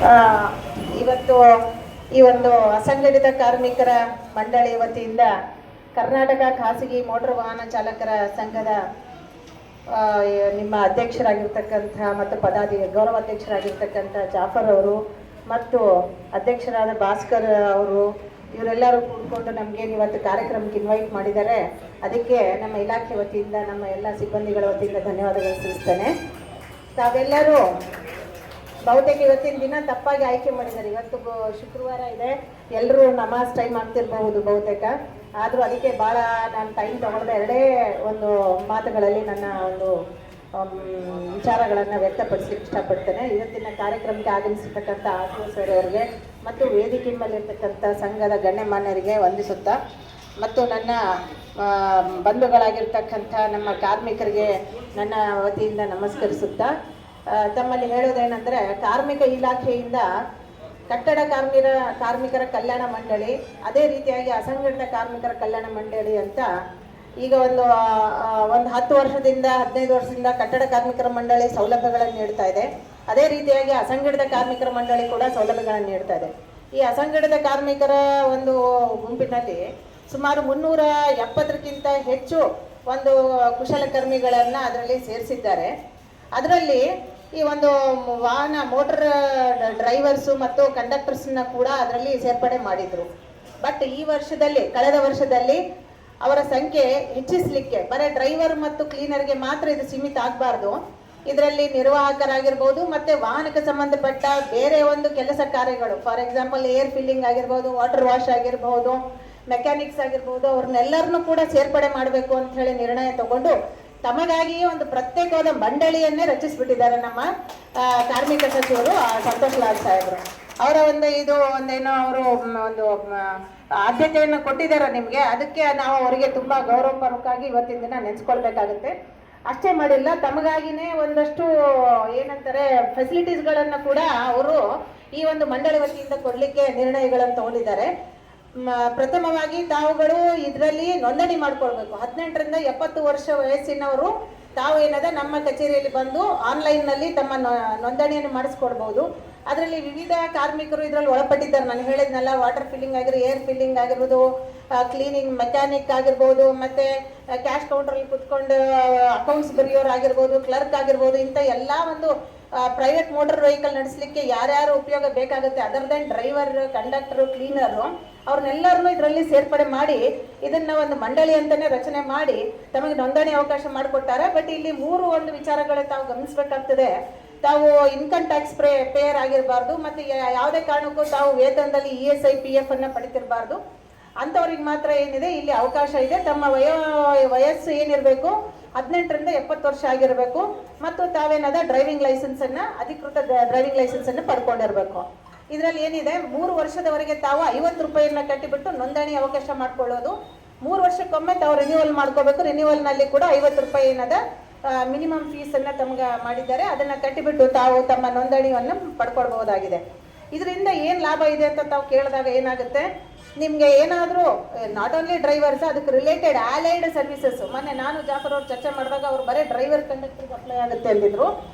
ಆ, ಇವತ್ತು ಈ ಒಂದು ಅಸಂಘಟಿತ ಕಾರ್ಮಿಕರ ಮಂಡಳಿ ವತಿಯಿಂದ ಕರ್ನಾಟಕ ಖಾಸಗಿ ಮೋಟಾರ್ ವಾಹನ ಚಾಲಕರ ಸಂಘದ ನಿಮ್ಮ ಅಧ್ಯಕ್ಷರಾಗಿರ್ತಕ್ಕಂಥ ಮತ್ತು ಗೌರವ ಅಧ್ಯಕ್ಷರಾಗಿರ್ತಕ್ಕಂಥ ಜಾಫರ್ ಅವರು ಮತ್ತು ಅಧ್ಯಕ್ಷರಾದ ಭಾಸ್ಕರ್ ಅವರು ಇವರೆಲ್ಲರೂ ಕೂತ್ಕೊಂಡು ನಮಗೇನು ಇವತ್ತು ಕಾರ್ಯಕ್ರಮಕ್ಕೆ ಇನ್ವೈಟ್ ಮಾಡಿದ್ದಾರೆ. ಅದಕ್ಕೆ ನಮ್ಮ ಇಲಾಖೆ ವತಿಯಿಂದ ನಮ್ಮ ಎಲ್ಲ ಸಿಬ್ಬಂದಿಗಳ ವತಿಯಿಂದ ಧನ್ಯವಾದಗಳು ತಿಳಿಸ್ತೇನೆ. ತಾವೆಲ್ಲರೂ ಬಹುತೇಕ ಇವತ್ತಿನ ದಿನ ತಪ್ಪಾಗಿ ಆಯ್ಕೆ ಮಾಡಿದ್ದಾರೆ. ಇವತ್ತು ಶುಕ್ರವಾರ ಇದೆ, ಎಲ್ಲರೂ ನಮಾಜ್ ಟೈಮ್ ಆಗ್ತಿರ್ಬಹುದು ಬಹುತೇಕ. ಆದರೂ ಅದಕ್ಕೆ ಭಾಳ ನಾನು ಟೈಮ್ ತಗೊಳ್ಳದೆ ಎರಡೇ ಒಂದು ಮಾತುಗಳಲ್ಲಿ ನನ್ನ ಒಂದು ವಿಚಾರಗಳನ್ನು ವ್ಯಕ್ತಪಡಿಸಲಿಕ್ಕೆ ಇಷ್ಟಪಡ್ತೇನೆ. ಇವತ್ತಿನ ಕಾರ್ಯಕ್ರಮಕ್ಕೆ ಆಗಮಿಸಿರ್ತಕ್ಕಂಥ ಸರ್ ಅವರಿಗೆ ಮತ್ತು ವೇದಿಕೆ ಮೇಲಿರ್ತಕ್ಕಂಥ ಸಂಘದ ಗಣ್ಯಮಾನ್ಯರಿಗೆ ವಂದಿಸುತ್ತಾ ಮತ್ತು ನನ್ನ ಬಂಧುಗಳಾಗಿರ್ತಕ್ಕಂಥ ನಮ್ಮ ಕಾರ್ಮಿಕರಿಗೆ ನನ್ನ ವತಿಯಿಂದ ನಮಸ್ಕರಿಸುತ್ತಾ ತಮ್ಮಲ್ಲಿ ಹೇಳೋದೇನೆಂದರೆ, ಕಾರ್ಮಿಕ ಇಲಾಖೆಯಿಂದ ಕಟ್ಟಡ ಕಾರ್ಮಿಕರ ಕಲ್ಯಾಣ ಮಂಡಳಿ, ಅದೇ ರೀತಿಯಾಗಿ ಅಸಂಘಟಿತ ಕಾರ್ಮಿಕರ ಕಲ್ಯಾಣ ಮಂಡಳಿ ಅಂತ ಈಗ ಒಂದು 10 ವರ್ಷದಿಂದ 15 ವರ್ಷದಿಂದ ಕಟ್ಟಡ ಕಾರ್ಮಿಕರ ಮಂಡಳಿ ಸೌಲಭ್ಯಗಳನ್ನು ನೀಡ್ತಾ ಇದೆ. ಅದೇ ರೀತಿಯಾಗಿ ಅಸಂಘಟಿತ ಕಾರ್ಮಿಕರ ಮಂಡಳಿ ಕೂಡ ಸೌಲಭ್ಯಗಳನ್ನು ನೀಡ್ತಾ ಇದೆ. ಈ ಅಸಂಘಟಿತ ಕಾರ್ಮಿಕರ ಒಂದು ಗುಂಪಿನಲ್ಲಿ ಸುಮಾರು 370ಕ್ಕಿಂತ ಹೆಚ್ಚು ಒಂದು ಕುಶಲಕರ್ಮಿಗಳನ್ನು ಅದರಲ್ಲಿ ಸೇರಿಸಿದ್ದಾರೆ. ಅದರಲ್ಲಿ ಈ ಒಂದು ಮೋಟರ್ ಡ್ರೈವರ್ಸು ಮತ್ತು ಕಂಡಕ್ಟರ್ಸ್ನ ಕೂಡ ಅದರಲ್ಲಿ ಸೇರ್ಪಡೆ ಮಾಡಿದರು. ಬಟ್ ಈ ವರ್ಷದಲ್ಲಿ, ಕಳೆದ ವರ್ಷದಲ್ಲಿ ಅವರ ಸಂಖ್ಯೆ ಹೆಚ್ಚಿಸಲಿಕ್ಕೆ ಬರೀ ಡ್ರೈವರ್ ಮತ್ತು ಕ್ಲೀನರ್ಗೆ ಮಾತ್ರ ಇದು ಸೀಮಿತ ಆಗಬಾರ್ದು. ಇದರಲ್ಲಿ ನಿರ್ವಾಹಕರಾಗಿರ್ಬೋದು ಮತ್ತು ವಾಹನಕ್ಕೆ ಸಂಬಂಧಪಟ್ಟ ಬೇರೆ ಒಂದು ಕೆಲಸ ಕಾರ್ಯಗಳು, ಫಾರ್ ಎಕ್ಸಾಂಪಲ್ ಏರ್ ಫಿಲ್ಲಿಂಗ್ ಆಗಿರ್ಬೋದು, ವಾಟರ್ ವಾಶ್ ಆಗಿರ್ಬೋದು, ಮೆಕ್ಯಾನಿಕ್ಸ್ ಆಗಿರ್ಬೋದು, ಅವ್ರನ್ನೆಲ್ಲರನ್ನೂ ಕೂಡ ಸೇರ್ಪಡೆ ಮಾಡಬೇಕು ಅಂತ ಹೇಳಿ ನಿರ್ಣಯ ತಗೊಂಡು ತಮಗಾಗಿಯೇ ಒಂದು ಪ್ರತ್ಯೇಕವಾದ ಮಂಡಳಿಯನ್ನೇ ರಚಿಸಿಬಿಟ್ಟಿದ್ದಾರೆ ನಮ್ಮ ಕಾರ್ಮಿಕ ಸಚಿವರು ಸಂತೋಷ್ ಲಾಲ್ ಸಾಹೇಬರು. ಅವರ ಒಂದೇನೋ ಅವರು ಒಂದು ಆದ್ಯತೆಯನ್ನು ಕೊಟ್ಟಿದ್ದಾರೆ ನಿಮಗೆ. ಅದಕ್ಕೆ ನಾವು ಅವರಿಗೆ ತುಂಬ ಗೌರವಪೂರ್ವಕವಾಗಿ ಇವತ್ತಿನ ದಿನ ನೆನೆಸ್ಕೊಳ್ಬೇಕಾಗುತ್ತೆ. ಅಷ್ಟೇ ಮಾಡಿಲ್ಲ, ತಮಗಾಗಿನೇ ಒಂದಷ್ಟು ಏನಂತಾರೆ ಫೆಸಿಲಿಟೀಸ್ಗಳನ್ನು ಕೂಡ ಅವರು ಈ ಒಂದು ಮಂಡಳಿ ವತಿಯಿಂದ ಕೊಡಲಿಕ್ಕೆ ನಿರ್ಣಯಗಳನ್ನು ತಗೊಂಡಿದ್ದಾರೆ. ಪ್ರಥಮವಾಗಿ ತಾವುಗಳು ಇದರಲ್ಲಿ ನೋಂದಣಿ ಮಾಡ್ಕೊಳ್ಬೇಕು. 18ರಿಂದ 70 ವರ್ಷ ವಯಸ್ಸಿನವರು ತಾವು ನಮ್ಮ ಕಚೇರಿಯಲ್ಲಿ ಬಂದು ಆನ್ಲೈನ್ನಲ್ಲಿ ತಮ್ಮ ನೋಂದಣಿಯನ್ನು ಮಾಡಿಸ್ಕೊಡ್ಬೋದು. ಅದರಲ್ಲಿ ವಿವಿಧ ಕಾರ್ಮಿಕರು ಇದರಲ್ಲಿ ಒಳಪಟ್ಟಿದ್ದಾರೆ. ನಾನು ಹೇಳಿದ್ನಲ್ಲ, ವಾಟರ್ ಫಿಲ್ಲಿಂಗ್ ಆಗಿರ್ಬೋದು, ಏರ್ ಫಿಲ್ಲಿಂಗ್ ಆಗಿರ್ಬೋದು, ಕ್ಲೀನಿಂಗ್, ಮೆಕ್ಯಾನಿಕ್ ಆಗಿರ್ಬೋದು, ಮತ್ತು ಕ್ಯಾಶ್ ಕೌಂಟ್ರಲ್ಲಿ ಕುತ್ಕೊಂಡು ಅಕೌಂಟ್ಸ್ ಬರೆಯೋರು ಆಗಿರ್ಬೋದು, ಕ್ಲರ್ಕ್ ಆಗಿರ್ಬೋದು, ಇಂಥ ಎಲ್ಲ ಒಂದು ಪ್ರೈವೇಟ್ ಮೋಟರ್ ವೆಹಿಕಲ್ ನಡೆಸಲಿಕ್ಕೆ ಯಾರ್ಯಾರು ಉಪಯೋಗ ಬೇಕಾಗುತ್ತೆ other than driver, conductor, cleaner, ಅವ್ರನ್ನೆಲ್ಲರನ್ನೂ ಇದರಲ್ಲಿ ಸೇರ್ಪಡೆ ಮಾಡಿ ಇದನ್ನು ಒಂದು ಮಂಡಳಿ ಅಂತಲೇ ರಚನೆ ಮಾಡಿ ತಮಗೆ ನೋಂದಣಿ ಅವಕಾಶ ಮಾಡಿಕೊಟ್ಟಾರೆ. ಬಟ್ ಇಲ್ಲಿ 3 ಒಂದು ವಿಚಾರಗಳು ತಾವು ಗಮನಿಸಬೇಕಾಗ್ತದೆ. ತಾವು ಇನ್ಕಮ್ ಟ್ಯಾಕ್ಸ್ ಪೇಯರ್ ಆಗಿರಬಾರ್ದು, ಮತ್ತು ಯಾವುದೇ ಕಾರಣಕ್ಕೂ ತಾವು ವೇತನದಲ್ಲಿ ESI PF ಅನ್ನು ಪಡಿತಿರಬಾರ್ದು. ಅಂಥವ್ರಿಗೆ ಮಾತ್ರ ಏನಿದೆ ಇಲ್ಲಿ ಅವಕಾಶ ಇದೆ. ತಮ್ಮ ವಯಸ್ಸು ಏನಿರಬೇಕು 18ರಿಂದ 70 ವರ್ಷ ಆಗಿರಬೇಕು ಮತ್ತು ಡ್ರೈವಿಂಗ್ ಲೈಸೆನ್ಸನ್ನು, ಅಧಿಕೃತ ಡ್ರೈವಿಂಗ್ ಲೈಸೆನ್ಸನ್ನು ಪಡ್ಕೊಂಡಿರಬೇಕು. ಇದರಲ್ಲಿ ಏನಿದೆ, 3 ವರ್ಷದವರೆಗೆ ತಾವು 50 ರೂಪಾಯಿಯನ್ನು ಕಟ್ಟಿಬಿಟ್ಟು ನೋಂದಣಿ ಅವಕಾಶ ಮಾಡ್ಕೊಳ್ಳೋದು. 3 ವರ್ಷಕ್ಕೊಮ್ಮೆ ತಾವು ರಿನ್ಯೂವಲ್ ಮಾಡ್ಕೋಬೇಕು. ರಿನ್ಯೂವಲ್ನಲ್ಲಿ ಕೂಡ 50 ರೂಪಾಯಿ ಮಿನಿಮಮ್ ಫೀಸನ್ನು ತಮಗೆ ಮಾಡಿದ್ದಾರೆ. ಅದನ್ನು ಕಟ್ಟಿಬಿಟ್ಟು ತಾವು ತಮ್ಮ ನೋಂದಣಿಯನ್ನು ಪಡ್ಕೊಳ್ಬಹುದಾಗಿದೆ. ಇದರಿಂದ ಏನು ಲಾಭ ಇದೆ ಅಂತ ತಾವು ಕೇಳಿದಾಗ ಏನಾಗುತ್ತೆ, ನಿಮಗೆ ಏನಾದರೂ ನಾಟ್ ಓನ್ಲಿ ಡ್ರೈವರ್ಸ್, ಅದಕ್ಕೆ ರಿಲೇಟೆಡ್ ಆಲೈಡ್ ಸರ್ವಿಸಸ್. ಮೊನ್ನೆ ನಾನು ಜಾಫರ್ ಅವ್ರು ಚರ್ಚೆ ಮಾಡಿದಾಗ ಅವ್ರು ಬರೀ ಡ್ರೈವರ್ ಕಂಡಕ್ಟರ್ಗೆ ಅಪ್ಲೈ ಆಗುತ್ತೆ ಅಂದಿದ್ರು.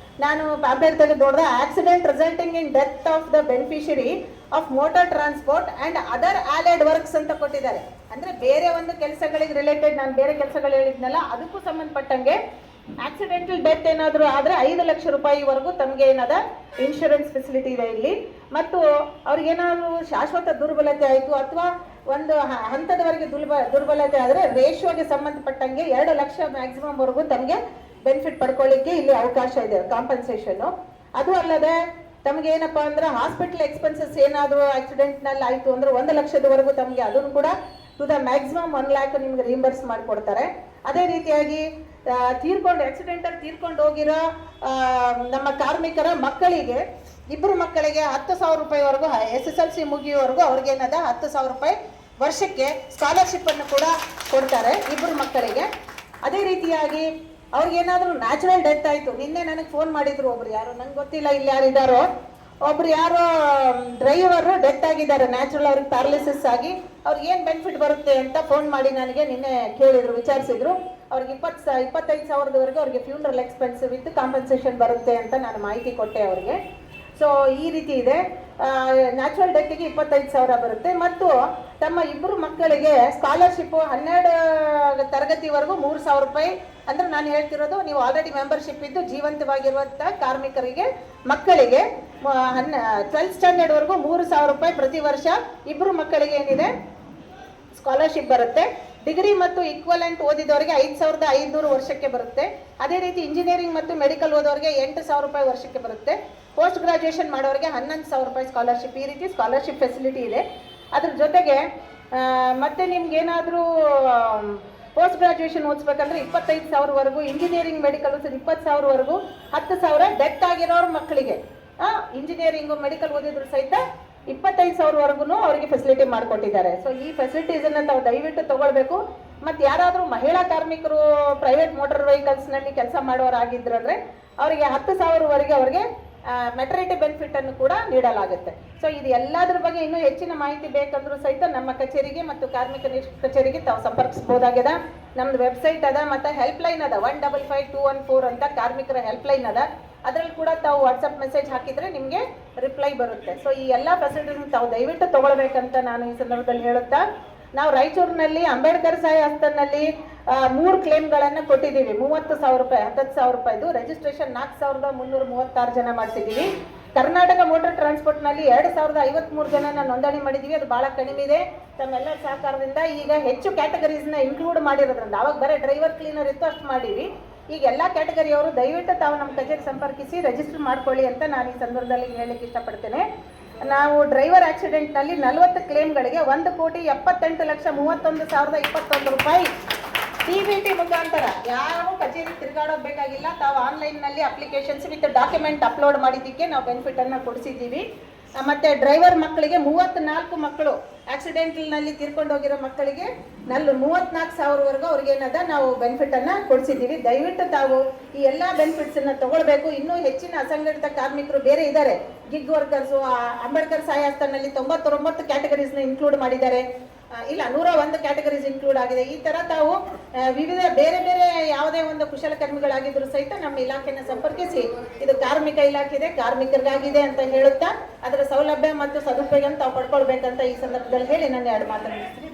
ನಾನು ಪ್ಯಾಂಪ್ಲೆಟ್ ತೆಗೆದು ನೋಡಿದ್ರೆ accident resulting in death of the beneficiary of motor transport and other allied works ಅಂತ ಕೊಟ್ಟಿದ್ದಾರೆ. ಅಂದರೆ ಬೇರೆ ಒಂದು ಕೆಲಸಗಳಿಗೆ ರಿಲೇಟೆಡ್, ನಾನು ಬೇರೆ ಕೆಲಸಗಳು ಹೇಳಿದ್ನಲ್ಲ ಅದಕ್ಕೂ ಸಂಬಂಧಪಟ್ಟಂಗೆ ಆಕ್ಸಿಡೆಂಟಲ್ ಡೆತ್ ಏನಾದರೂ ಆದರೆ 5 ಲಕ್ಷ ರೂಪಾಯಿವರೆಗೂ ತಮಗೆ ಇನ್ಶೂರೆನ್ಸ್ ಫೆಸಿಲಿಟಿ ಇದೆ ಇಲ್ಲಿ. ಮತ್ತು ಅವ್ರಿಗೇನಾದರೂ ಶಾಶ್ವತ ದುರ್ಬಲತೆ ಆಯಿತು ಅಥವಾ ಒಂದು ಹಂತದವರೆಗೆ ದುರ್ಬಲತೆ ಆದರೆ ರೇಷಿಯೋಗೆ ಸಂಬಂಧಪಟ್ಟಂಗೆ 2 ಲಕ್ಷ ಮ್ಯಾಕ್ಸಿಮಮ್ವರೆಗೂ ತಮಗೆ ಬೆನಿಫಿಟ್ ಪಡ್ಕೊಳ್ಳಿಕ್ಕೆ ಇಲ್ಲಿ ಅವಕಾಶ ಇದೆ, ಕಾಂಪನ್ಸೇಷನ್ನು. ಅದು ಅಲ್ಲದೆ ತಮಗೆ ಏನಪ್ಪ ಅಂದ್ರೆ ಹಾಸ್ಪಿಟಲ್ ಎಕ್ಸ್ಪೆನ್ಸಸ್ ಏನಾದರೂ ಆಕ್ಸಿಡೆಂಟ್ನಲ್ಲಿ ಆಯಿತು ಅಂದರೆ 1 ಲಕ್ಷದವರೆಗೂ ತಮಗೆ ಅದನ್ನು ಕೂಡ ಟು ದ ಮ್ಯಾಕ್ಸಿಮಮ್ 1 ಲ್ಯಾಕ್ ನಿಮ್ಗೆ ರೀಂಬರ್ಸ್ ಮಾಡಿಕೊಡ್ತಾರೆ. ಅದೇ ರೀತಿಯಾಗಿ ಆಕ್ಸಿಡೆಂಟಲ್ಲಿ ತೀರ್ಕೊಂಡು ಹೋಗಿರೋ ನಮ್ಮ ಕಾರ್ಮಿಕರ ಮಕ್ಕಳಿಗೆ, 2 ಮಕ್ಕಳಿಗೆ 10,000 ರೂಪಾಯಿವರೆಗೂ, SSLC ಮುಗಿಯುವವರೆಗೂ ಅವ್ರಿಗೆ 10,000 ರೂಪಾಯಿ ವರ್ಷಕ್ಕೆ ಸ್ಕಾಲರ್ಶಿಪ್ಪನ್ನು ಕೂಡ ಕೊಡ್ತಾರೆ 2 ಮಕ್ಕಳಿಗೆ. ಅದೇ ರೀತಿಯಾಗಿ ಅವ್ರಿಗೇನಾದರೂ ನ್ಯಾಚುರಲ್ ಡೆತ್ ಆಯಿತು. ನಿನ್ನೆ ನನಗೆ ಫೋನ್ ಮಾಡಿದ್ರು ಒಬ್ರು, ಯಾರು ನಂಗೆ ಗೊತ್ತಿಲ್ಲ ಇಲ್ಲಿ ಯಾರಿದ್ದಾರೋ, ಒಬ್ರು ಯಾರೋ ಡ್ರೈವರು ಡೆತ್ ಆಗಿದ್ದಾರೆ ನ್ಯಾಚುರಲ್, ಅವ್ರಿಗೆ ಪ್ಯಾರಲಿಸಿಸ್ ಆಗಿ. ಅವ್ರಿಗೆ ಏನು ಬೆನಿಫಿಟ್ ಬರುತ್ತೆ ಅಂತ ಫೋನ್ ಮಾಡಿ ನನಗೆ ನಿನ್ನೆ ಕೇಳಿದ್ರು, ವಿಚಾರಿಸಿದ್ರು. ಅವ್ರಿಗೆ 25,000ವರೆಗೂ ಅವ್ರಿಗೆ ಫ್ಯೂನರಲ್ ಎಕ್ಸ್ಪೆನ್ಸ್ ವಿತ್ ಕಾಂಪನ್ಸೇಷನ್ ಬರುತ್ತೆ ಅಂತ ನಾನು ಮಾಹಿತಿ ಕೊಟ್ಟೆ ಅವ್ರಿಗೆ. ಸೊ ಈ ರೀತಿ ಇದೆ. ನ್ಯಾಚುರಲ್ ಡೆತ್ಗೆ 25,000 ಬರುತ್ತೆ. ಮತ್ತು ತಮ್ಮ ಇಬ್ಬರು ಮಕ್ಕಳಿಗೆ ಸ್ಕಾಲರ್ಶಿಪ್ಪು 12 ತರಗತಿವರೆಗೂ 3,000 ರೂಪಾಯಿ. ಅಂದ್ರೆ ನಾನು ಹೇಳ್ತಿರೋದು, ನೀವು ಆಲ್ರೆಡಿ ಮೆಂಬರ್ಶಿಪ್ ಇದ್ದು ಜೀವಂತವಾಗಿರುವಂಥ ಕಾರ್ಮಿಕರಿಗೆ ಮಕ್ಕಳಿಗೆ 12th ಸ್ಟ್ಯಾಂಡರ್ಡ್ವರೆಗೂ 3,000 ರೂಪಾಯಿ ಪ್ರತಿ ವರ್ಷ ಇಬ್ಬರು ಮಕ್ಕಳಿಗೆ ಏನಿದೆ ಸ್ಕಾಲರ್ಶಿಪ್ ಬರುತ್ತೆ. ಡಿಗ್ರಿ ಮತ್ತು ಈಕ್ವಲೆಂಟ್ ಓದಿದವರಿಗೆ 5,500 ವರ್ಷಕ್ಕೆ ಬರುತ್ತೆ. ಅದೇ ರೀತಿ ಇಂಜಿನಿಯರಿಂಗ್ ಮತ್ತು ಮೆಡಿಕಲ್ ಓದೋರಿಗೆ 8,000 ರೂಪಾಯಿ ವರ್ಷಕ್ಕೆ ಬರುತ್ತೆ. ಪೋಸ್ಟ್ ಗ್ರಾಜುಯೇಷನ್ ಮಾಡೋರಿಗೆ 11,000 ರೂಪಾಯಿ ಸ್ಕಾಲರ್ಶಿಪ್. ಈ ರೀತಿ ಸ್ಕಾಲರ್ಶಿಪ್ ಫೆಸಿಲಿಟಿ ಇದೆ. ಅದ್ರ ಜೊತೆಗೆ ಮತ್ತೆ ನಿಮ್ಗೇನಾದರೂ ಪೋಸ್ಟ್ ಗ್ರಾಜುಯೇಷನ್ ಓದಿಸ್ಬೇಕಂದ್ರೆ 25,000ವರೆಗೂ, ಇಂಜಿನಿಯರಿಂಗ್ ಮೆಡಿಕಲ್ 20,000ವರೆಗೂ, 10,000 ಡೆತ್ ಆಗಿರೋರ ಮಕ್ಕಳಿಗೆ ಇಂಜಿನಿಯರಿಂಗು ಮೆಡಿಕಲ್ ಓದಿದ್ರು ಸಹಿತ 25,000ವರೆಗೂ ಅವರಿಗೆ ಫೆಸಿಲಿಟಿ ಮಾಡಿಕೊಟ್ಟಿದ್ದಾರೆ. ಸೊ ಈ ಫೆಸಿಲಿಟೀಸನ್ನು ತಾವು ದಯವಿಟ್ಟು ತಗೊಳ್ಬೇಕು. ಮತ್ತು ಯಾರಾದರೂ ಮಹಿಳಾ ಕಾರ್ಮಿಕರು ಪ್ರೈವೇಟ್ ಮೋಟಾರ್ ವೆಹಿಕಲ್ಸ್ನಲ್ಲಿ ಕೆಲಸ ಮಾಡೋರಾಗಿದ್ರಂದರೆ ಅವರಿಗೆ 10,000ವರೆಗೆ ಅವರಿಗೆ ಮೆಟರ್ನಿಟಿ ಬೆನಿಫಿಟನ್ನು ಕೂಡ ನೀಡಲಾಗುತ್ತೆ. ಸೊ ಇದು ಎಲ್ಲದರ ಬಗ್ಗೆ ಇನ್ನೂ ಹೆಚ್ಚಿನ ಮಾಹಿತಿ ಬೇಕಂದ್ರೂ ಸಹಿತ ನಮ್ಮ ಕಚೇರಿಗೆ ಮತ್ತು ಕಾರ್ಮಿಕ ಕಚೇರಿಗೆ ತಾವು ಸಂಪರ್ಕಿಸ್ಬೋದಾಗಿದೆ. ನಮ್ಮದು ವೆಬ್ಸೈಟ್ ಅದ ಮತ್ತು ಹೆಲ್ಪ್ಲೈನ್ ಅದ 155-214 ಅಂತ ಕಾರ್ಮಿಕರ ಹೆಲ್ಪ್ಲೈನ್ ಅದ. ಅದರಲ್ಲಿ ಕೂಡ ತಾವು ವಾಟ್ಸಪ್ ಮೆಸೇಜ್ ಹಾಕಿದರೆ ನಿಮಗೆ ರಿಪ್ಲೈ ಬರುತ್ತೆ. ಸೊ ಈ ಎಲ್ಲ ಫೆಸಿಲಿಟಿನ ತಾವು ದಯವಿಟ್ಟು ತಗೊಳ್ಬೇಕಂತ ನಾನು ಈ ಸಂದರ್ಭದಲ್ಲಿ ಹೇಳುತ್ತಾ, ನಾವು ರಾಯಚೂರಿನಲ್ಲಿ ಅಂಬೇಡ್ಕರ್ ಸಹಾಯ ಹಸ್ತನಲ್ಲಿ 3 ಕ್ಲೇಮ್ಗಳನ್ನು ಕೊಟ್ಟಿದ್ದೀವಿ. 30,000 ರೂಪಾಯಿ, 10,000 ರೂಪಾಯಿದು ರಿಜಿಸ್ಟ್ರೇಷನ್ 4,336 ಜನ ಮಾಡಿಸಿದ್ದೀವಿ. ಕರ್ನಾಟಕ ಮೋಟರ್ ಟ್ರಾನ್ಸ್ಪೋರ್ಟ್ನಲ್ಲಿ 2,053 ಜನನ ನೋಂದಣಿ ಮಾಡಿದ್ದೀವಿ. ಅದು ಭಾಳ ಕಡಿಮೆ ಇದೆ. ತಮ್ಮೆಲ್ಲರ ಸಹಕಾರದಿಂದ ಈಗ ಹೆಚ್ಚು ಕ್ಯಾಟಗರೀಸ್ನ ಇನ್ಕ್ಲೂಡ್ ಮಾಡಿರೋದ್ರಿಂದ, ಅವಾಗ ಬರೀ ಡ್ರೈವರ್ ಕ್ಲೀನರ್ ಇತ್ತು ಅಷ್ಟು ಮಾಡೀವಿ. ಈಗ ಎಲ್ಲ ಕ್ಯಾಟಗರಿಯವರು ದಯವಿಟ್ಟು ತಾವು ನಮ್ಮ ಕಚೇರಿ ಸಂಪರ್ಕಿಸಿ ರಿಜಿಸ್ಟರ್ ಮಾಡ್ಕೊಳ್ಳಿ ಅಂತ ನಾನು ಈ ಸಂದರ್ಭದಲ್ಲಿ ಹೇಳಲಿಕ್ಕೆ ಇಷ್ಟಪಡ್ತೇನೆ. ನಾವು ಡ್ರೈವರ್ ಆಕ್ಸಿಡೆಂಟ್ನಲ್ಲಿ 40 ಕ್ಲೇಮ್ಗಳಿಗೆ 1,78,31,021 ರೂಪಾಯಿ CBT ಮುಖಾಂತರ ಯಾವ ಕಚೇರಿ ತಿರುಗಾಡೋದು ಬೇಕಾಗಿಲ್ಲ. ತಾವು ಆನ್ಲೈನ್ನಲ್ಲಿ ಅಪ್ಲಿಕೇಶನ್ಸ್ ವಿತ್ ಡಾಕ್ಯುಮೆಂಟ್ ಅಪ್ಲೋಡ್ ಮಾಡಿದ್ದಕ್ಕೆ ನಾವು ಬೆನಿಫಿಟನ್ನು ಕೊಡಿಸಿದ್ದೀವಿ. ಮತ್ತು ಡ್ರೈವರ್ ಮಕ್ಕಳಿಗೆ 34 ಮಕ್ಕಳು ಆಕ್ಸಿಡೆಂಟ್ನಲ್ಲಿ ತೀರ್ಕೊಂಡು ಹೋಗಿರೋ ಮಕ್ಕಳಿಗೆ 34,000ವರೆಗೂ ಅವ್ರಿಗೆ ಏನದ ನಾವು ಬೆನಿಫಿಟನ್ನು ಕೊಡಿಸಿದ್ದೀವಿ. ದಯವಿಟ್ಟು ತಾವು ಈ ಎಲ್ಲ ಬೆನಿಫಿಟ್ಸನ್ನು ತಗೊಳ್ಬೇಕು. ಇನ್ನೂ ಹೆಚ್ಚಿನ ಅಸಂಘಟಿತ ಕಾರ್ಮಿಕರು ಬೇರೆ ಇದ್ದಾರೆ. ಗಿಗ್ ವರ್ಕರ್ಸು, ಅಂಬೇಡ್ಕರ್ ಸಹಾಯ ಹಸ್ತನಲ್ಲಿ 99 ಕ್ಯಾಟಗರೀಸ್ನ ಇನ್ಕ್ಲೂಡ್ ಮಾಡಿದ್ದಾರೆ. ಇಲ್ಲ 101 ಕ್ಯಾಟಗರೀಸ್ ಇನ್ಕ್ಲೂಡ್ ಆಗಿದೆ. ಈ ಥರ ತಾವು ವಿವಿಧ ಬೇರೆ ಬೇರೆ ಯಾವುದೇ ಒಂದು ಕುಶಲಕರ್ಮಿಗಳಾಗಿದ್ದರೂ ಸಹಿತ ನಮ್ಮ ಇಲಾಖೆಯನ್ನು ಸಂಪರ್ಕಿಸಿ, ಇದು ಕಾರ್ಮಿಕ ಇಲಾಖೆ ಇದೆ, ಕಾರ್ಮಿಕರಿಗಾಗಿದೆ ಅಂತ ಹೇಳುತ್ತಾ ಅದರ ಸೌಲಭ್ಯ ಮತ್ತು ಸದುಪಯೋಗ ತಾವು ಪಡ್ಕೊಳ್ಬೇಕಂತ ಈ ಸಂದರ್ಭದಲ್ಲಿ ಹೇಳಿ ನನ್ನ 2 ಮಾತನ್ನು ಮುಗಿಸ್ತೀನಿ.